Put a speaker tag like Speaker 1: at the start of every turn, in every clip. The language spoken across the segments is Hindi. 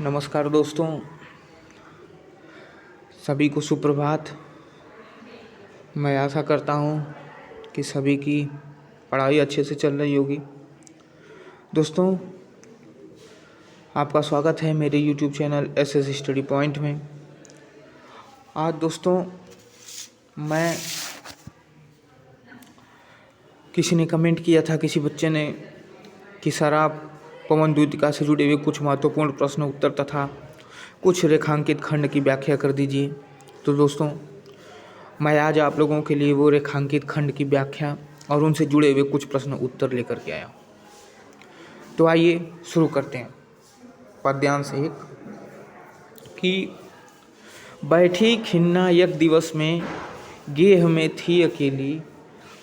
Speaker 1: नमस्कार दोस्तों, सभी को सुप्रभात। मैं आशा करता हूँ कि सभी की पढ़ाई अच्छे से चल रही होगी। दोस्तों, आपका स्वागत है मेरे YouTube channel SS study point में। आज दोस्तों मैं किसी ने कमेंट किया था, किसी बच्चे ने, कि सर आप पवन द्वितिका से जुड़े हुए कुछ महत्वपूर्ण प्रश्न उत्तर तथा कुछ रेखांकित खंड की व्याख्या कर दीजिए। तो दोस्तों, मैं आज आप लोगों के लिए वो रेखांकित खंड की व्याख्या और उनसे जुड़े हुए कुछ प्रश्न उत्तर लेकर के आया हूँ। तो आइए शुरू करते हैं। पद्यांश 1 कि बैठी खिन्ना एक दिवस में, गेह में थी अकेली,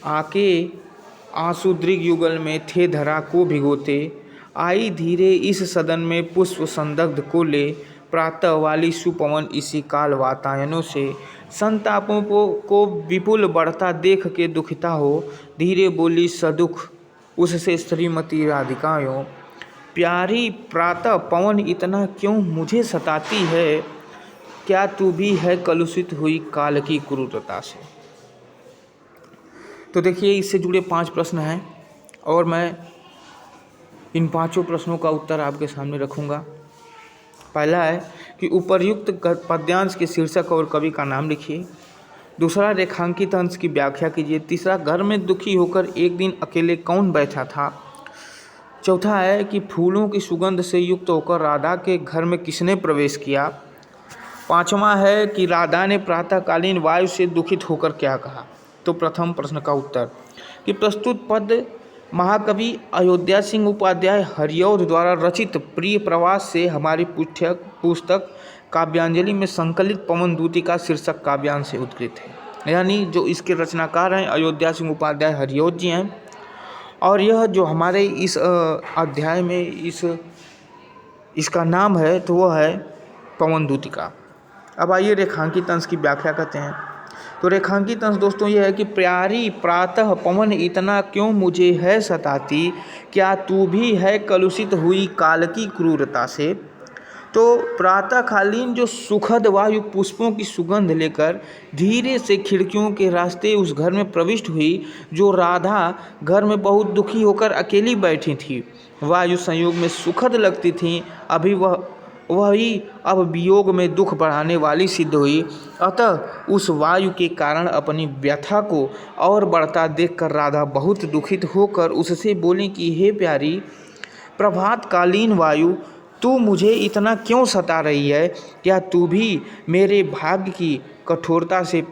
Speaker 1: आके आंसुदृग युगल में थे धरा को भिगोते, आई धीरे इस सदन में पुष्प संदग्ध को ले, प्रातः वाली सुपवन इसी काल वातायनों से, संतापों को विपुल बढ़ता देख के दुखिता हो, धीरे बोली सदुख उससे श्रीमती राधिकाओं, प्यारी प्रातः पवन इतना क्यों मुझे सताती है, क्या तू भी है कलुषित हुई काल की क्रूरता से। तो देखिए, इससे जुड़े 5 प्रश्न हैं और मैं इन 5 प्रश्नों का उत्तर आपके सामने रखूंगा। पहला है कि उपर्युक्त पद्यांश के शीर्षक और कवि का नाम लिखिए। दूसरा, रेखांकित अंश की व्याख्या कीजिए। तीसरा, घर में दुखी होकर एक दिन अकेले कौन बैठा था। चौथा है कि फूलों की सुगंध से युक्त होकर राधा के घर में किसने प्रवेश किया। पांचवा है कि राधा ने प्रातःकालीन वायु से दुखित होकर क्या कहा। तो प्रथम प्रश्न का उत्तर कि प्रस्तुत पद महाकवि अयोध्या सिंह उपाध्याय हरिऔध द्वारा रचित प्रिय प्रवास से हमारी पुस्तक काव्यांजलि में संकलित पवन द्वितिका शीर्षक काव्यांश से उद्धृत है। यानी जो इसके रचनाकार हैं अयोध्या सिंह उपाध्याय हरिऔध जी हैं, और यह जो हमारे इस अध्याय में इसका नाम है तो वह है पवन द्वितिका। अब आइए रेखांकित अंश की व्याख्या करते हैं। तो रेखांकित अंश दोस्तों यह है कि प्यारी प्रातः पवन इतना क्यों मुझे है सताती, क्या तू भी है कलुषित हुई काल की क्रूरता से। तो प्रातःकालीन जो सुखद वायु पुष्पों की सुगंध लेकर धीरे से खिड़कियों के रास्ते उस घर में प्रविष्ट हुई, जो राधा घर में बहुत दुखी होकर अकेली बैठी थी, वायु संयोग में सुखद लगती थी, अभी वही अब वियोग में दुख बढ़ाने वाली सिद्ध हुई। अतः उस वायु के कारण अपनी व्यथा को और बढ़ता देखकर राधा बहुत दुखित होकर उससे बोली कि हे प्यारी प्रभातकालीन वायु, तू मुझे इतना क्यों सता रही है, क्या तू भी मेरे भाग्य की कठोरता से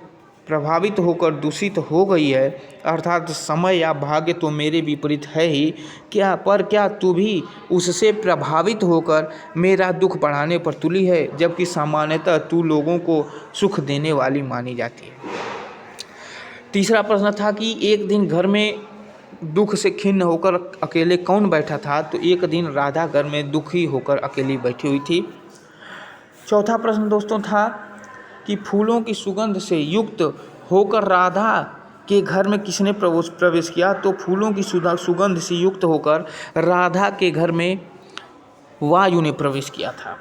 Speaker 1: प्रभावित होकर दूषित हो गई है। अर्थात समय या भाग्य तो मेरे विपरीत है ही, क्या तू भी उससे प्रभावित होकर मेरा दुख बढ़ाने पर तुली है, जबकि सामान्यतः तू लोगों को सुख देने वाली मानी जाती है। तीसरा प्रश्न था कि एक दिन घर में दुख से खिन्न होकर अकेले कौन बैठा था। तो एक दिन राधा घर में दुखी होकर अकेली बैठी हुई थी। चौथा प्रश्न दोस्तों था कि फूलों की सुगंध से युक्त होकर राधा के घर में किसने प्रवेश किया। तो फूलों की सुगंध से युक्त होकर राधा के घर में वायु ने प्रवेश किया था।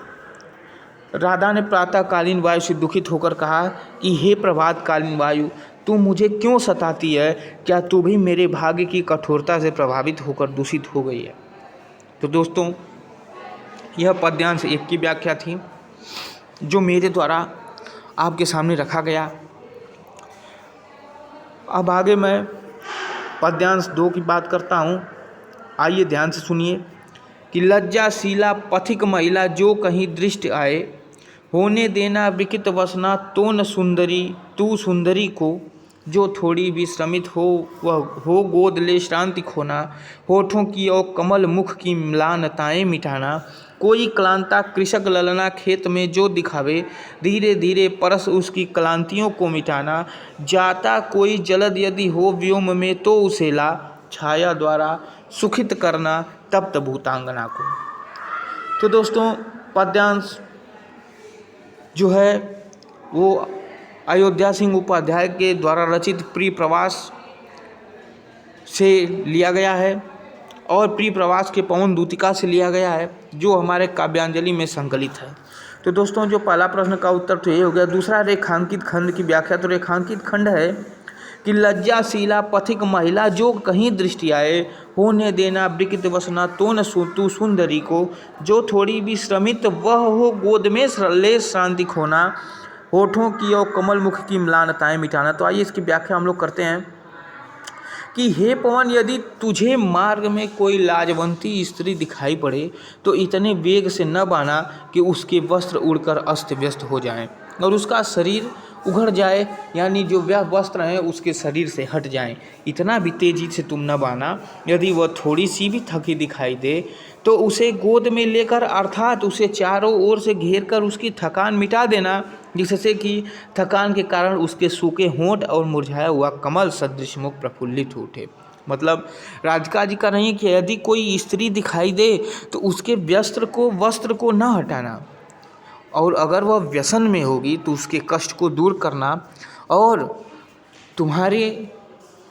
Speaker 1: राधा ने प्रातःकालीन वायु से दुखित होकर कहा कि हे प्रभातकालीन वायु, तू मुझे क्यों सताती है, क्या तू भी मेरे भाग्य की कठोरता से प्रभावित होकर दूषित हो गई है। तो दोस्तों, यह पद्यांश 1 की व्याख्या थी जो मेरे द्वारा आपके सामने रखा गया। अब आगे मैं पद्यांश 2 की बात करता हूँ। आइए ध्यान से सुनिए कि लज्जाशीला पथिक महिला जो कहीं दृष्टि आए, होने देना विकित वसना तो न सुंदरी तू सुंदरी को, जो थोड़ी विश्रमित हो वह हो गोद ले श्रांति खोना, होठों की और कमल मुख की म्लानताएं मिटाना, कोई क्लांता कृषक ललना खेत में जो दिखावे, धीरे धीरे परस उसकी क्लांतियों को मिटाना, जाता कोई जलद यदि हो व्योम में तो उसे ला, छाया द्वारा सुखित करना तप्त भूतांगना को। तो दोस्तों, पद्यांश जो है वो अयोध्या सिंह उपाध्याय के द्वारा रचित प्रिय प्रवास से लिया गया है और प्रिय प्रवास के पवन दूतिका से लिया गया है, जो हमारे काव्यांजलि में संकलित है। तो दोस्तों जो पहला प्रश्न का उत्तर तो ये हो गया। दूसरा रेखांकित खंड की व्याख्या। तो रेखांकित खंड है कि लज्जाशीला पथिक महिला जो कहीं दृष्टि आए, होने देना विकृत वसना तो न तू सुंदरी को, जो थोड़ी भी श्रमित वह हो गोद में ले शांति खोना, होठों की और कमल मुख की म्लानताएं मिटाना। तो आइए इसकी व्याख्या हम लोग करते हैं कि हे पवन, यदि तुझे मार्ग में कोई लाजवंती स्त्री दिखाई पड़े तो इतने वेग से न बहना कि उसके वस्त्र उड़कर अस्त व्यस्त हो जाएं और उसका शरीर उघड़ जाए, यानी जो वह वस्त्र हैं उसके शरीर से हट जाएं। इतना भी तेजी से तुम न बहना। यदि वह थोड़ी सी भी थकी दिखाई दे तो उसे गोद में लेकर, अर्थात उसे चारों ओर से घेर कर उसकी थकान मिटा देना, जिससे कि थकान के कारण उसके सूखे होंठ और मुरझाया हुआ कमल सदृश मुख प्रफुल्लित हो उठे। मतलब राधिका जी का नहीं है कि यदि कोई स्त्री दिखाई दे तो उसके वस्त्र को न हटाना, और अगर वह व्यसन में होगी तो उसके कष्ट को दूर करना, और तुम्हारे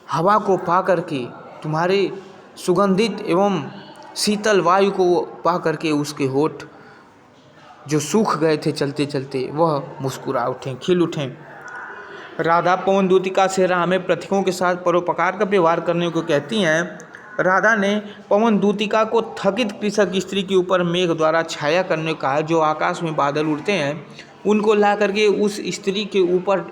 Speaker 1: हवा को पा करके, तुम्हारे सुगंधित एवं शीतल वायु को पा करके उसके होठ जो सूख गए थे चलते चलते वह मुस्कुरा उठें, खिल उठें। राधा पवन दूतिका से राह में पथिकों के साथ परोपकार का व्यवहार करने को कहती हैं। राधा ने पवन दूतिका को थकित कृषक स्त्री के ऊपर मेघ द्वारा छाया करने को कहा। जो आकाश में बादल उड़ते हैं उनको ला करके उस स्त्री के ऊपर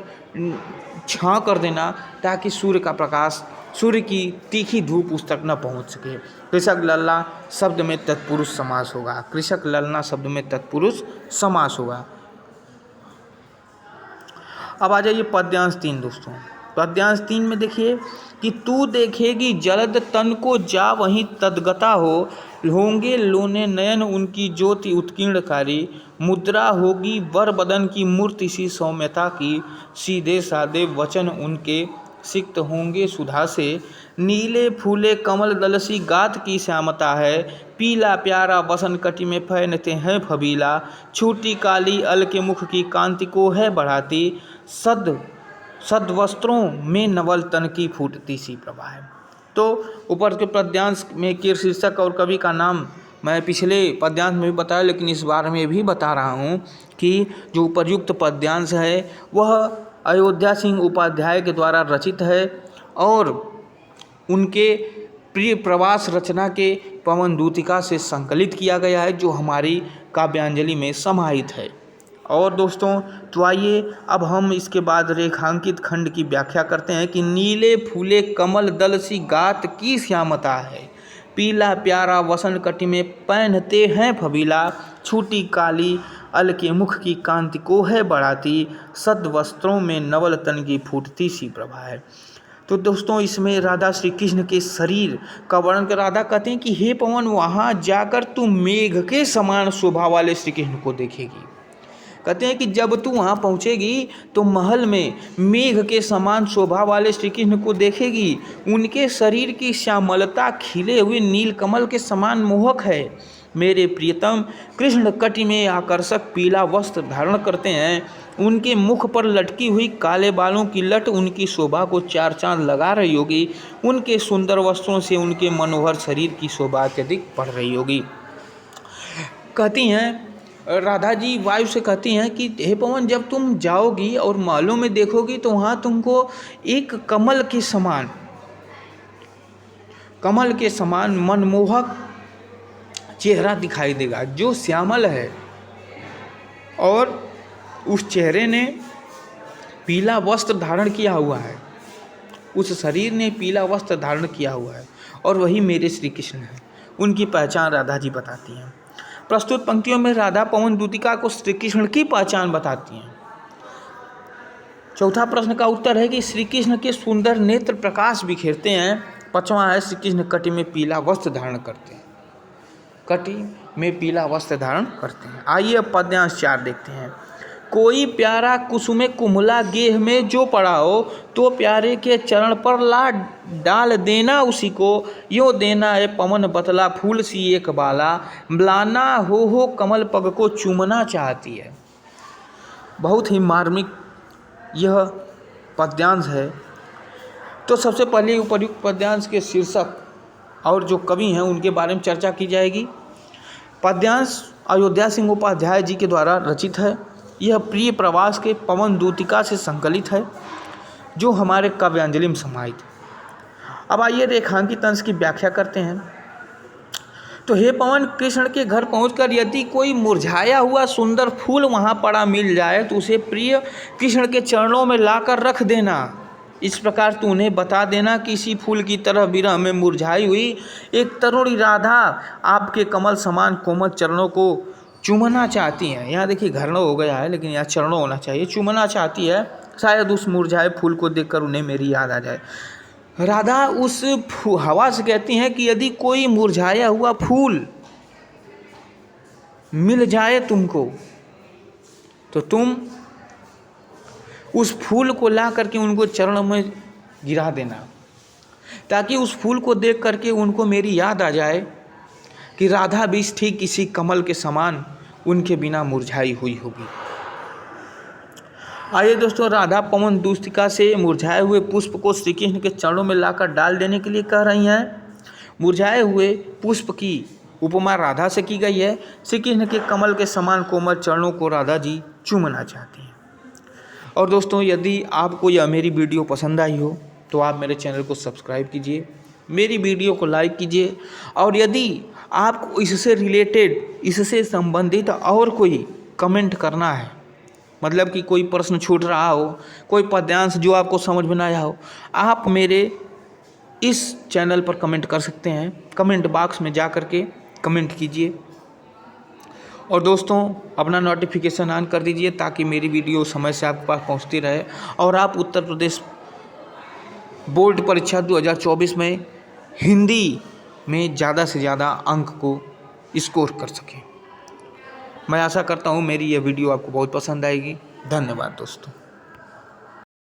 Speaker 1: छाँव कर देना, ताकि सूर्य का प्रकाश, सूर्य की तीखी धूप उस तक न पहुंच सके। कृषक ललना शब्द में तत्पुरुष समास होगा। कृषक ललना शब्द में तत्पुरुष समास होगा। अब आ जाइए पद्यांश 3 दोस्तों। पद्यांश 3 में देखिए कि तू देखेगी जलद तन को जा वहीं तदगता होंगे लोने नयन उनकी ज्योति उत्कीर्णकारी, मुद्रा होगी वर बदन की मूर्ति सी सौम्यता की, सीधे सादे वचन उनके सिक्त होंगे सुधा से, नीले फूले कमल दलसी गात की श्यामता है, पीला प्यारा वसन कटी में पहनते हैं फबीला, छूटी काली अल के मुख की कांति को है बढ़ाती, सद वस्त्रों में नवल तन की फूटती सी प्रभा है। तो ऊपर के पद्यांश में के शीर्षक और कवि का नाम मैं पिछले पद्यांश में भी बताया, लेकिन इस बार में भी बता रहा हूँ कि जो उपर्युक्त पद्यांश है वह अयोध्या सिंह उपाध्याय के द्वारा रचित है और उनके प्रिय प्रवास रचना के पवन दूतिका से संकलित किया गया है, जो हमारी काव्यांजलि में समाहित है। और दोस्तों तो आइए अब हम इसके बाद रेखांकित खंड की व्याख्या करते हैं कि नीले फूले कमल दल सी गात की श्यामता है, पीला प्यारा वसन कटी में पहनते हैं फबीला, छूटी काली अल के मुख की कांति को है बढ़ाती, सद वस्त्रों में नवल तन की फूटती सी प्रभा है। तो दोस्तों इसमें राधा श्री कृष्ण के शरीर का वर्णन कर राधा कहते हैं कि हे पवन, वहाँ जाकर तू मेघ के समान शोभा वाले श्री कृष्ण को देखेगी। कहते हैं कि जब तू वहाँ पहुँचेगी तो महल में मेघ के समान शोभा वाले श्री कृष्ण को देखेगी। उनके शरीर की श्यामलता खिले हुए नील कमल के समान मोहक है। मेरे प्रियतम कृष्ण कटी में आकर्षक पीला वस्त्र धारण करते हैं। उनके मुख पर लटकी हुई काले बालों की लट उनकी शोभा को 4 चांद लगा रही होगी। उनके सुंदर वस्त्रों से उनके मनोहर शरीर की शोभा अत्यधिक बढ़ रही होगी। कहती हैं राधा जी वायु से कहती हैं कि हे पवन, जब तुम जाओगी और महलों में देखोगी तो वहाँ तुमको एक कमल के समान मनमोहक चेहरा दिखाई देगा, जो श्यामल है, और उस चेहरे ने पीला वस्त्र धारण किया हुआ है, उस शरीर ने पीला वस्त्र धारण किया हुआ है, और वही मेरे श्री कृष्ण हैं। उनकी पहचान राधा जी बताती हैं। प्रस्तुत पंक्तियों में राधा पवन दूतिका को श्री कृष्ण की पहचान बताती हैं। चौथा प्रश्न का उत्तर है कि श्री कृष्ण के सुंदर नेत्र प्रकाश बिखेरते हैं। 5वां है श्री कृष्ण कटी में पीला वस्त्र धारण करते हैं। कटी में पीला वस्त्र धारण करते हैं। आइए अब पद्यांश 4 देखते हैं। कोई प्यारा कुसुमे कुमला गेह में जो पड़ा हो, तो प्यारे के चरण पर ला डाल देना उसी को, यो देना है पवन बतला फूल सी एक बाला, म्लाना हो कमल पग को चूमना चाहती है। बहुत ही मार्मिक यह पद्यांश है। तो सबसे पहले उपर्युक्त पद्यांश के शीर्षक और जो कवि हैं उनके बारे में चर्चा की जाएगी। पद्यांश अयोध्या सिंह उपाध्याय जी के द्वारा रचित है। यह प्रिय प्रवास के पवन दूतिका से संकलित है, जो हमारे काव्यांजलि में समाहित है। अब आइए रेखांकित अंश की व्याख्या करते हैं। तो हे पवन, कृष्ण के घर पहुंचकर यदि कोई मुरझाया हुआ सुंदर फूल वहाँ पड़ा मिल जाए तो उसे प्रिय कृष्ण के चरणों में लाकर रख देना। इस प्रकार तू उन्हें बता देना कि इसी फूल की तरह विरह में मुरझाई हुई एक तरुणी राधा आपके कमल समान कोमल चरणों को चूमना चाहती हैं। यहाँ देखिए घरणों हो गया है, लेकिन यहाँ चरणों होना चाहिए। चूमना चाहती है, शायद उस मुरझाए फूल को देखकर उन्हें मेरी याद आ जाए। राधा उस हवा से कहती हैं कि यदि कोई मुरझाया हुआ फूल मिल जाए तुमको, तो तुम उस फूल को ला करके उनको चरणों में गिरा देना, ताकि उस फूल को देख करके उनको मेरी याद आ जाए कि राधा भी ठीक किसी कमल के समान उनके बिना मुरझाई हुई होगी। आइए दोस्तों, राधा पवन दूतिका से मुरझाए हुए पुष्प को श्री कृष्ण के चरणों में लाकर डाल देने के लिए कह रही हैं। मुरझाए हुए पुष्प की उपमा राधा से की गई है। श्री कृष्ण के कमल के समान कोमल चरणों को राधा जी चूमना चाहती हैं। और दोस्तों, यदि आपको यह मेरी वीडियो पसंद आई हो तो आप मेरे चैनल को सब्सक्राइब कीजिए, मेरी वीडियो को लाइक कीजिए। और यदि आपको इससे रिलेटेड, इससे संबंधित और कोई कमेंट करना है, मतलब कि कोई प्रश्न छूट रहा हो, कोई पद्यांश जो आपको समझ में ना आया हो, आप मेरे इस चैनल पर कमेंट कर सकते हैं। कमेंट बॉक्स में जा कर के कमेंट कीजिए। और दोस्तों, अपना नोटिफिकेशन ऑन कर दीजिए ताकि मेरी वीडियो समय से आपके पास पहुंचती रहे और आप उत्तर प्रदेश बोर्ड परीक्षा 2024 में हिंदी में ज़्यादा से ज़्यादा अंक को स्कोर कर सकें। मैं आशा करता हूँ मेरी यह वीडियो आपको बहुत पसंद आएगी। धन्यवाद दोस्तों।